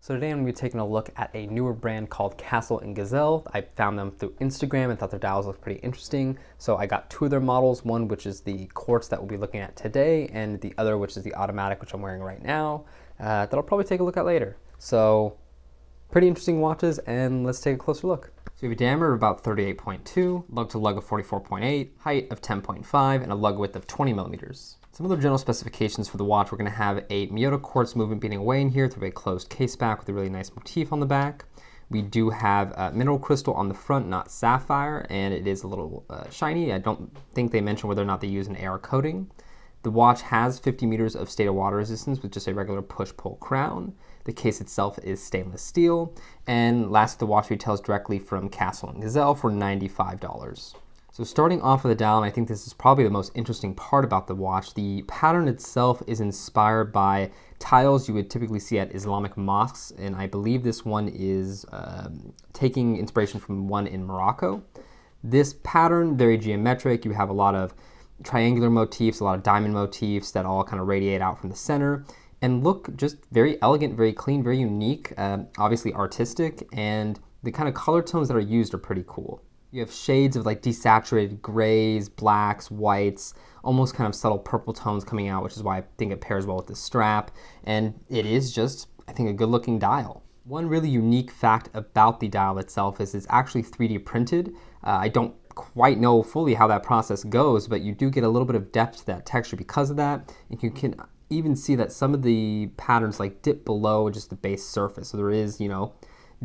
So today I'm going to be taking a look at a newer brand called Castle and Gazelle. I found them through Instagram and thought their dials looked pretty interesting. So I got two of their models, one which is the quartz that we'll be looking at today, and the other which is the automatic, which I'm wearing right now, that I'll probably take a look at later. So pretty interesting watches, and let's take a closer look. So we have a diameter of about 38.2, lug to lug of 44.8, height of 10.5, and a lug width of 20 millimeters. Some other general specifications for the watch: we're going to have a Miyota quartz movement beating away in here through a closed case back with a really nice motif on the back. We do have mineral crystal on the front, not sapphire, and it is a little shiny. I don't think they mentioned whether or not they use an AR coating. The watch has 50 meters of state of water resistance with just a regular push-pull crown. The case itself is stainless steel. And last, the watch retails directly from Castle and Gazelle for $95. So starting off with the dial, and I think this is probably the most interesting part about the watch, the pattern itself is inspired by tiles you would typically see at Islamic mosques, and I believe this one is taking inspiration from one in Morocco. This pattern, very geometric. You have a lot of triangular motifs, a lot of diamond motifs that all kind of radiate out from the center and look just very elegant, very clean, very unique, obviously artistic, and the kind of color tones that are used are pretty cool. You have shades of like desaturated grays, blacks, whites, almost kind of subtle purple tones coming out, which is why I think it pairs well with the strap. And it is just, I think, a good looking dial. One really unique fact about the dial itself is it's actually 3D printed. I don't quite know fully how that process goes, but you do get a little bit of depth to that texture because of that. And you can even see that some of the patterns like dip below just the base surface. So there is,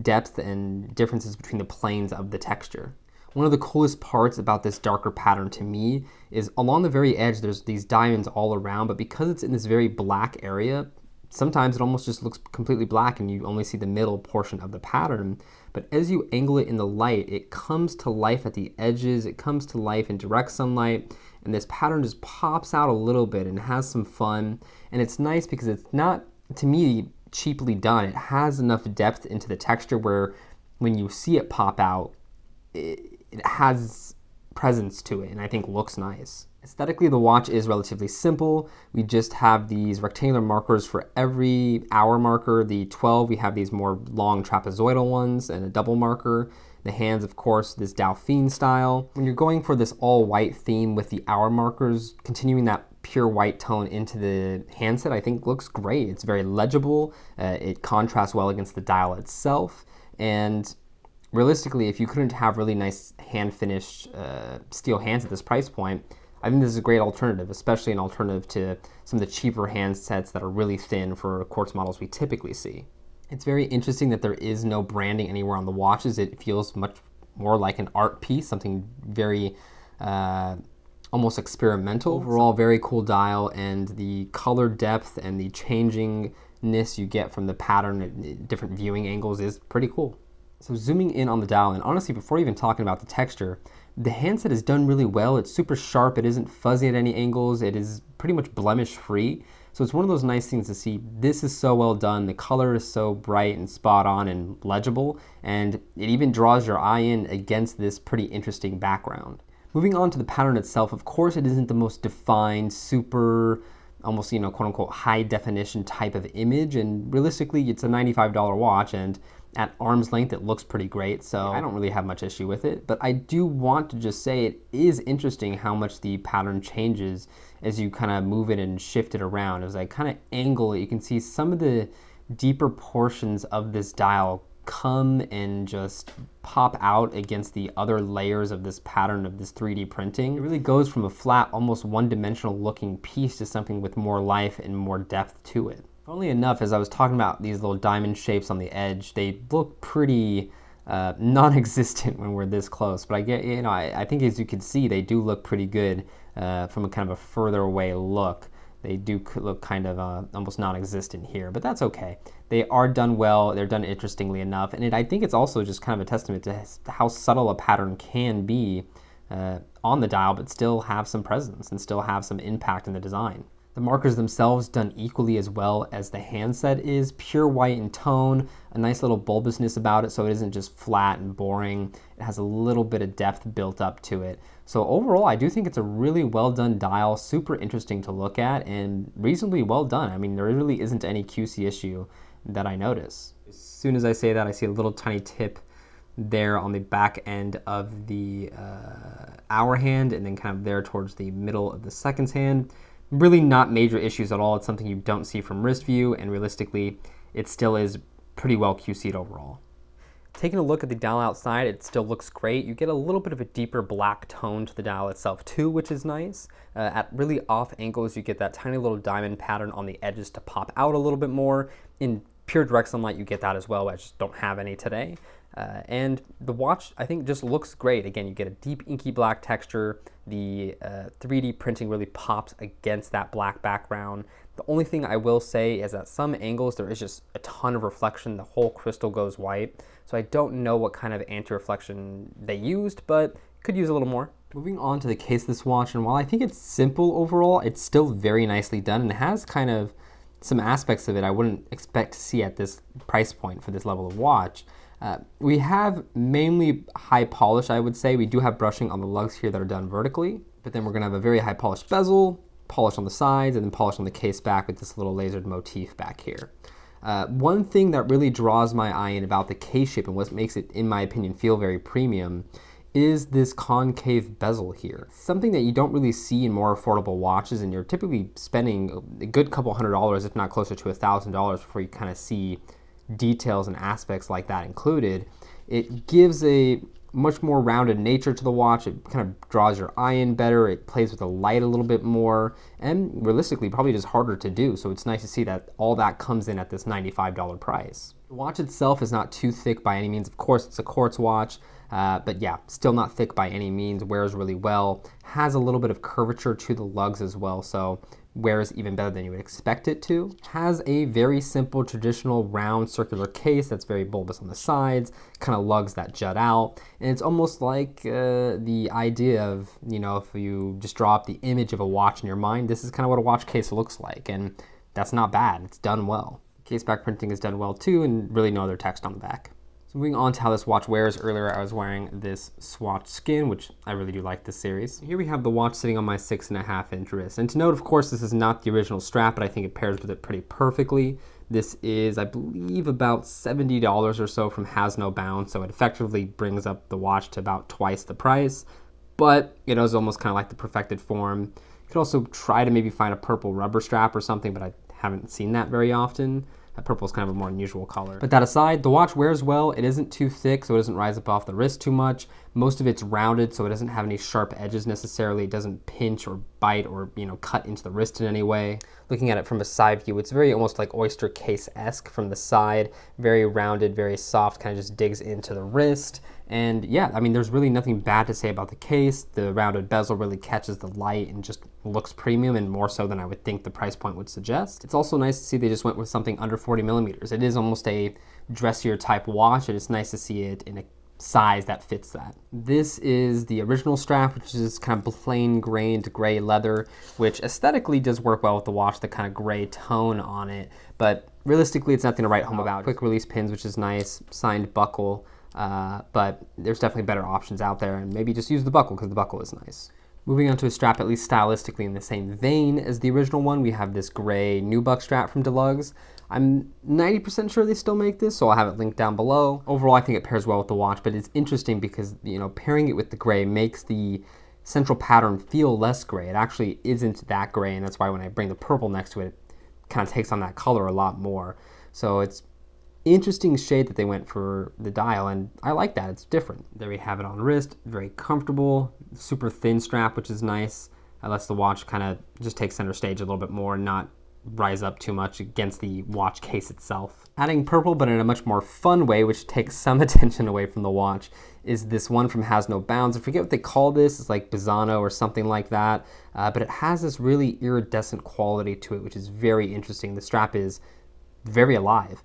depth and differences between the planes of the texture. One of the coolest parts about this darker pattern to me is along the very edge there's these diamonds all around, but because it's in this very black area, sometimes it almost just looks completely black and you only see the middle portion of the pattern. But as you angle it in the light, it comes to life at the edges, it comes to life in direct sunlight, and this pattern just pops out a little bit and has some fun. And it's nice because it's not, to me, cheaply done. It has enough depth into the texture where when you see it pop out, it has presence to it and I think looks nice. Aesthetically, the watch is relatively simple. We just have these rectangular markers for every hour marker. The 12, we have these more long trapezoidal ones and a double marker. The hands, of course, this Dauphine style. When you're going for this all white theme with the hour markers, continuing that pure white tone into the handset, I think looks great. It's very legible. It contrasts well against the dial itself. And realistically, if you couldn't have really nice hand-finished steel hands at this price point, I think this is a great alternative, especially an alternative to some of the cheaper handsets that are really thin for quartz models we typically see. It's very interesting that there is no branding anywhere on the watches. It feels much more like an art piece, something very almost experimental. Overall, very cool dial, and the color depth and the changingness you get from the pattern at different viewing angles is pretty cool. So zooming in on the dial, and honestly, before even talking about the texture, the handset is done really well. It's super sharp. It isn't fuzzy at any angles. It is pretty much blemish free. So it's one of those nice things to see. This is so well done. The color is so bright and spot on and legible, and it even draws your eye in against this pretty interesting background. Moving on to the pattern itself, of course, it isn't the most defined, super, almost, quote unquote, high definition type of image. And realistically, it's a $95 watch, and at arm's length, it looks pretty great, so I don't really have much issue with it. But I do want to just say it is interesting how much the pattern changes as you kind of move it and shift it around. As I kind of angle it, you can see some of the deeper portions of this dial come and just pop out against the other layers of this pattern of this 3D printing. It really goes from a flat, almost one-dimensional looking piece to something with more life and more depth to it. Funnily enough, as I was talking about these little diamond shapes on the edge, they look pretty non-existent when we're this close. But I think as you can see, they do look pretty good from a kind of a further away look. They do look kind of almost non-existent here, but that's okay. They are done well. They're done interestingly enough, and I think it's also just kind of a testament to how subtle a pattern can be on the dial, but still have some presence and still have some impact in the design. The markers themselves done equally as well as the handset is, pure white in tone, a nice little bulbousness about it so it isn't just flat and boring. It has a little bit of depth built up to it. So overall, I do think it's a really well done dial, super interesting to look at and reasonably well done. I mean, there really isn't any QC issue that I notice. As soon as I say that, I see a little tiny tip there on the back end of the hour hand, and then kind of there towards the middle of the seconds hand. Really not major issues at all. It's something you don't see from wrist view, and realistically, it still is pretty well QC'd overall. Taking a look at the dial outside, it still looks great. You get a little bit of a deeper black tone to the dial itself too, which is nice. At really off angles, you get that tiny little diamond pattern on the edges to pop out a little bit more. In pure direct sunlight, you get that as well. I just don't have any today. And the watch, I think, just looks great. Again, you get a deep inky black texture. The 3D printing really pops against that black background. The only thing I will say is at some angles, there is just a ton of reflection. The whole crystal goes white. So I don't know what kind of anti-reflection they used, but could use a little more. Moving on to the case of this watch, and while I think it's simple overall, it's still very nicely done, and it has kind of some aspects of it I wouldn't expect to see at this price point for this level of watch. We have mainly high polish, I would say. We do have brushing on the lugs here that are done vertically, but then we're gonna have a very high polished bezel, polish on the sides, and then polish on the case back with this little lasered motif back here. One thing that really draws my eye in about the case shape and what makes it, in my opinion, feel very premium is this concave bezel here. Something that you don't really see in more affordable watches, and you're typically spending a good couple $100, if not closer to $1,000 before you kind of see details and aspects like that included. It gives a much more rounded nature to the watch. It kind of draws your eye in better. It plays with the light a little bit more, and realistically probably just harder to do. So it's nice to see that all that comes in at this $95 price. The watch itself is not too thick by any means. Of course, it's a quartz watch, but yeah, still not thick by any means. Wears really well. Has a little bit of curvature to the lugs as well, so wears even better than you would expect it to. Has a very simple traditional round circular case that's very bulbous on the sides, kind of lugs that jut out, and it's almost like the idea of, you know, if you just draw up the image of a watch in your mind, this is kind of what a watch case looks like, and that's not bad. It's done well. Case back printing is done well too, and really no other text on the back. So moving on to how this watch wears, earlier I was wearing this swatch skin, which I really do like this series. Here we have the watch sitting on my 6.5-inch wrist. And to note, of course, this is not the original strap, but I think it pairs with it pretty perfectly. This is, I believe, about $70 or so from Has No Bounds, so it effectively brings up the watch to about twice the price, but it is almost kind of like the perfected form. You could also try to maybe find a purple rubber strap or something, but I haven't seen that very often. Purple is kind of a more unusual color. But that aside, the watch wears well. It isn't too thick, so it doesn't rise up off the wrist too much. Most of it's rounded, so it doesn't have any sharp edges necessarily. It doesn't pinch or bite or, you know, cut into the wrist in any way. Looking at it from a side view, it's very almost like oyster case-esque from the side. Very rounded, very soft, kind of just digs into the wrist. And yeah, I mean, there's really nothing bad to say about the case. The rounded bezel really catches the light and just looks premium, and more so than I would think the price point would suggest. It's also nice to see they just went with something under 40 millimeters. It is almost a dressier type watch, and it's nice to see it in a size that fits that. This is the original strap, which is kind of plain grained gray leather, which aesthetically does work well with the watch, the kind of gray tone on it, but realistically it's nothing to write home about. Quick release pins, which is nice, signed buckle, but there's definitely better options out there, and maybe just use the buckle because the buckle is nice. Moving on to a strap, at least stylistically in the same vein as the original one, we have this gray nubuck strap from Delugs. I'm 90% sure they still make this, so I'll have it linked down below. Overall, I think it pairs well with the watch, but it's interesting because, you know, pairing it with the gray makes the central pattern feel less gray. It actually isn't that gray, and that's why when I bring the purple next to it, it kind of takes on that color a lot more. So it's interesting shade that they went for the dial, and I like that. It's different. There we have it on wrist, very comfortable, super thin strap, which is nice. It lets the watch kind of just take center stage a little bit more and not rise up too much against the watch case itself. Adding purple, but in a much more fun way, which takes some attention away from the watch, is this one from Has No Bounds. I forget what they call this. It's like Bizano or something like that, but it has this really iridescent quality to it, which is very interesting. The strap is very alive.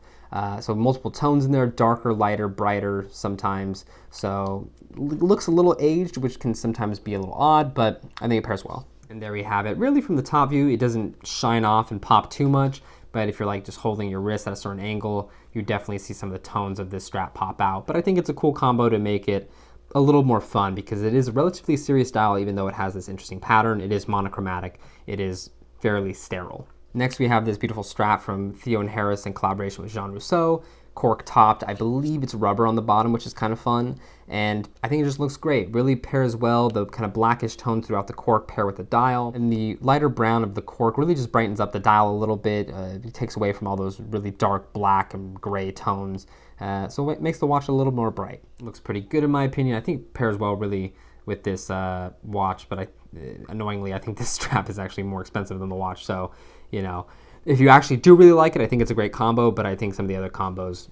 So multiple tones in there, darker, lighter, brighter sometimes. So looks a little aged, which can sometimes be a little odd, but I think it pairs well. And there we have it. Really from the top view, it doesn't shine off and pop too much, but if you're like just holding your wrist at a certain angle, you definitely see some of the tones of this strap pop out. But I think it's a cool combo to make it a little more fun because it is a relatively serious dial, even though it has this interesting pattern. It is monochromatic. It is fairly sterile. Next, we have this beautiful strap from Theo and Harris in collaboration with Jean Rousseau. cork topped. I believe it's rubber on the bottom, which is kind of fun. And I think it just looks great. Really pairs well. The kind of blackish tones throughout the cork pair with the dial. And the lighter brown of the cork really just brightens up the dial a little bit. It takes away from all those really dark black and gray tones. So it makes the watch a little more bright. Looks pretty good in my opinion. I think it pairs well really with this watch, but annoyingly, I think this strap is actually more expensive than the watch. So, you know, if you actually do really like it, I think it's a great combo, but I think some of the other combos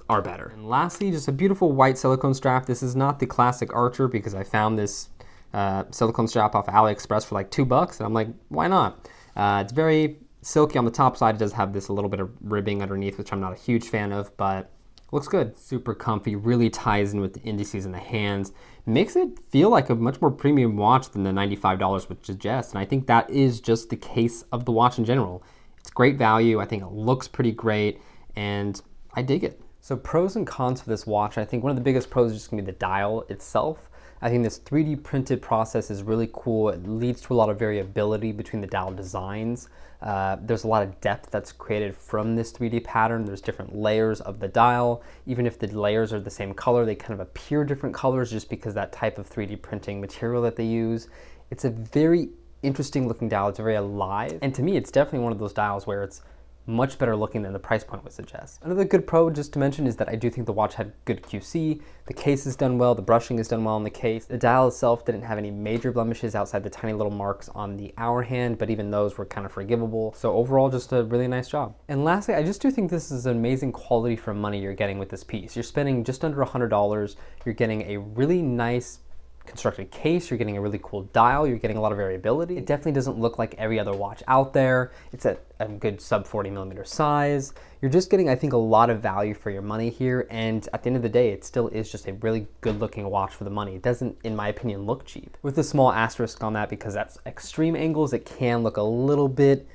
are better. And lastly, just a beautiful white silicone strap. This is not the classic Archer because I found this silicone strap off AliExpress for like $2, and I'm like, why not? It's very silky on the top side. It does have this a little bit of ribbing underneath, which I'm not a huge fan of, but looks good. Super comfy, really ties in with the indices in the hands. Makes it feel like a much more premium watch than the $95 would suggest, and I think that is just the case of the watch in general. It's great value. I think it looks pretty great, and I dig it. So pros and cons for this watch. I think one of the biggest pros is just gonna be the dial itself. I think this 3D printed process is really cool. It leads to a lot of variability between the dial designs. There's a lot of depth that's created from this 3D pattern. There's different layers of the dial. Even if the layers are the same color, they kind of appear different colors just because that type of 3D printing material that they use. It's a very interesting looking dial. It's very alive. And to me, it's definitely one of those dials where it's much better looking than the price point would suggest. Another good pro just to mention is that I do think the watch had good QC. The case is done well, the brushing is done well on the case. The dial itself didn't have any major blemishes outside the tiny little marks on the hour hand, but even those were kind of forgivable. So overall, just a really nice job. And lastly, I just do think this is an amazing quality for money you're getting with this piece. You're spending just under $100. You're getting a really nice constructed case, you're getting a really cool dial, you're getting a lot of variability. It definitely doesn't look like every other watch out there. It's at a good sub 40mm size. You're just getting, I think, a lot of value for your money here, and at the end of the day, it still is just a really good looking watch for the money. It doesn't, in my opinion, look cheap. With a small asterisk on that, because that's extreme angles, it can look a little bit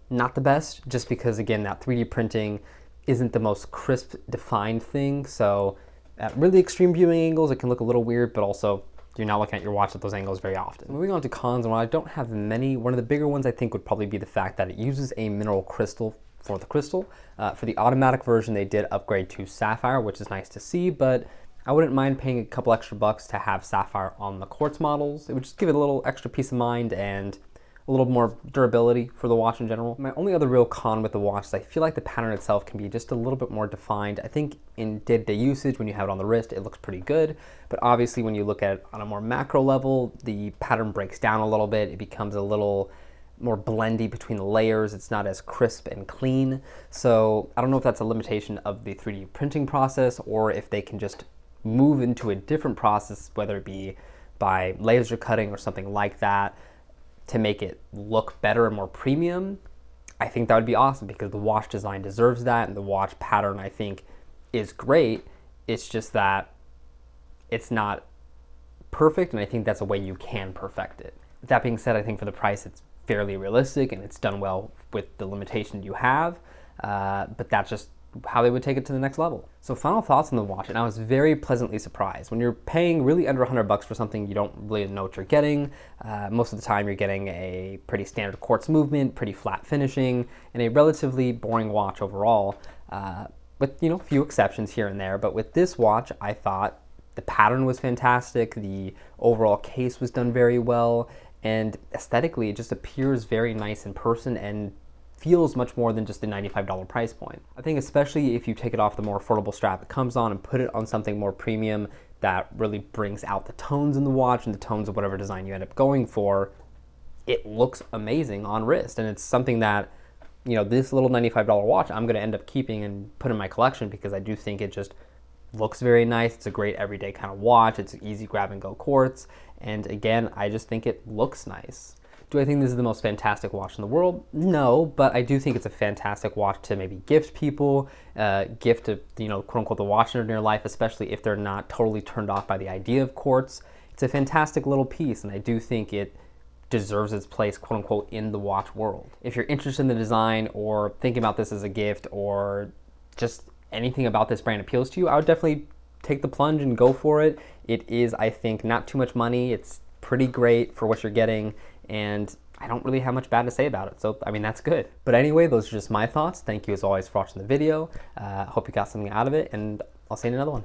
not the best, just because, again, that 3D printing isn't the most crisp, defined thing, so at really extreme viewing angles, it can look a little weird, but also you're not looking at your watch at those angles very often. Moving on to cons, and while I don't have many, one of the bigger ones I think would probably be the fact that it uses a mineral crystal for the crystal. For the automatic version, they did upgrade to sapphire, which is nice to see, but I wouldn't mind paying a couple extra bucks to have sapphire on the quartz models. It would just give it a little extra peace of mind and a little more durability for the watch in general. My only other real con with the watch is I feel like the pattern itself can be just a little bit more defined. I think in day-to-day usage, when you have it on the wrist, it looks pretty good. But obviously when you look at it on a more macro level, the pattern breaks down a little bit. It becomes a little more blendy between the layers. It's not as crisp and clean. So I don't know if that's a limitation of the 3D printing process or if they can just move into a different process, whether it be by laser cutting or something like that, to make it look better and more premium. I think that would be awesome because the watch design deserves that, and the watch pattern I think is great. It's just that it's not perfect, and I think that's a way you can perfect it. That being said, I think for the price it's fairly realistic and it's done well with the limitation you have, but that's just how they would take it to the next level. So final thoughts on the watch, and I was very pleasantly surprised. When you're paying really under $100 for something, you don't really know what you're getting. Most of the time you're getting a pretty standard quartz movement, pretty flat finishing, and a relatively boring watch overall, with, you know, few exceptions here and there. But with this watch, I thought the pattern was fantastic, the overall case was done very well, and aesthetically it just appears very nice in person and feels much more than just the $95 price point. I think especially if you take it off the more affordable strap it comes on and put it on something more premium that really brings out the tones in the watch and the tones of whatever design you end up going for, it looks amazing on wrist. And it's something that, you know, this little $95 watch I'm gonna end up keeping and put in my collection because I do think it just looks very nice. It's a great everyday kind of watch. It's an easy grab and go quartz. And again, I just think it looks nice. Do I think this is the most fantastic watch in the world? No, but I do think it's a fantastic watch to maybe gift people, gift to, you know, quote unquote, the watch nerd in your life, especially if they're not totally turned off by the idea of quartz. It's a fantastic little piece, and I do think it deserves its place, quote unquote, in the watch world. If you're interested in the design or thinking about this as a gift or just anything about this brand appeals to you, I would definitely take the plunge and go for it. It is, I think, not too much money. It's pretty great for what you're getting, and I don't really have much bad to say about it. So, I mean, that's good. But anyway, those are just my thoughts. Thank you as always for watching the video. Hope you got something out of it, and I'll see you in another one.